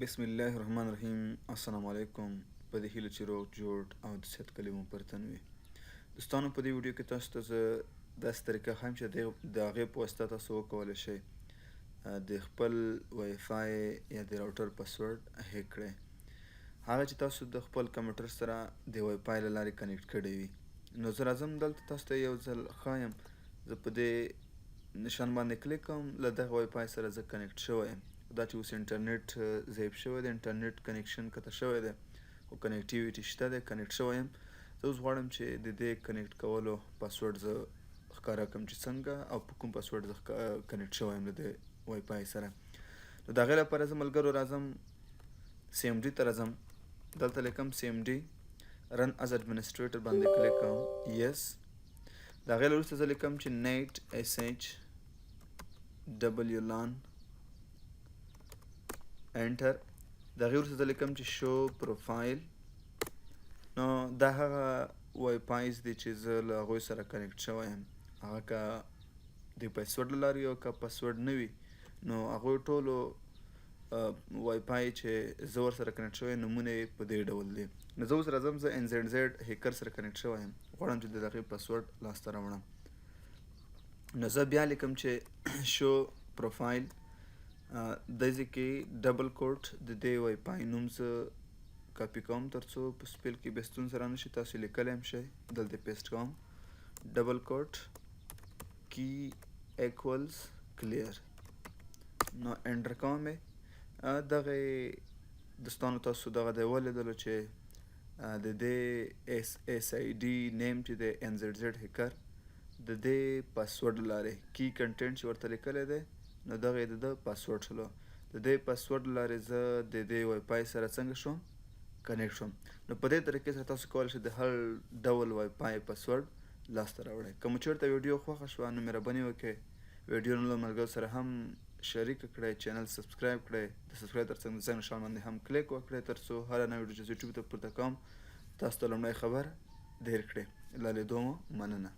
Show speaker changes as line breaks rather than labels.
بسم الله الرحمن الرحیم. السلام علیکم. په دې هیله چې روغ جوړ او د صحت کلي مو پر تن وي. دوستانو، په دې ویډیو کې تاسو ته زه داسې طریقه ښایم چې د هغې په واسطه تاسو وکولی شئ د خپل وای فای یا د راوټر پاسورډ هیک کړئ. هغه چې تاسو د خپل کمپیوټر سره د وای فای له لارې کنیکټ کړی وي. نو زه راځم دلته تاسو ته یو ځل ښایم. زه په دې نشان باندې کلیک کوم. له دغه وای فای سره زه کنیکټ شوی یم. دا چې اوس انټرنیټ ضعیف شوی دی، انټرنیټ کنیکشن قطع شوی دی خو کنیکټیویټي شته دی، کنیکټ شوی یم. زه اوس غواړم چې د دې کنیکټ کولو پاسورډ زه ښکاره کړم چې څنګه او په کوم پاسورډ زه کنیکټ شوی یم له دې وای فای سره. نو د هغې لپاره زه ملګرو راځم سی ایم ډي ته راځم. دلته لیکم سی ایم ډي رن از اډمنسټریټر باندې کلیک کوم. یس. د هغې نه وروسته زه لیکم چې نیټ ایس ایچ ډبلیو لان انټر. د هغې وروسته زه لیکم چې شو پروفایل. نو دا هغه وای فایز دي چې زه له هغوی سره کنیکټ شوی یم. هغه که د پاسورډ له لارې او که پاسورډ نه وي نو هغوی ټولو وای فای چې زه ورسره کنیکټ شوی نومونه یې په دې ډول دي. نو زه اوس راځم، زه ان زیډ زیډ هیکر سره کنیکټ شوی یم. غواړم چې د هغې پاسورډ لاسته راوړم. نو زه بیا لیکم چې شو پروفایل. دې ځای کې ډبل کوټ د دې وای فای نوم زه کاپي کوم تر څو په سپیل کې بیا ستونزه رانشي. تاسو لیکلی هم شئ. دلته پیسټ کوم. ډبل کوټ کی ایکولز کلیر. نو انټر کوم یې. دغې دوستانو تاسو دغه دی ولیدلو چې د دې ایس آی ډي نیم چې دی ان زیډ زیډ هیکر د دې پاسورډ لارې کی کنټینټ چې ورته لیکلی دی نو دغه یې د پاسورډ شلو. د دې پاسورډ لارې زه د دې وای فای سره څنګه شوم کنیکټ شوم. نو په دې طریقې سره تاسو کولی شئ د هر ډول وای فای پاسورډ لاسته راوړئ. که مو چېرته ویډیو خوښه شوه نو مهرباني وکړئ ویډیو له ملګرو سره هم شریکه کړئ، چینل سبسکرایب کړئ، د سبسکرایب تر څنګ د زنګ نښان باندې هم کلیک وکړئ تر څو هره نوې ویډیو چې زه یوټیوب ته پورته کوم تاسو ته لومړی خبر دیر کړئ. له لیدو مو مننه.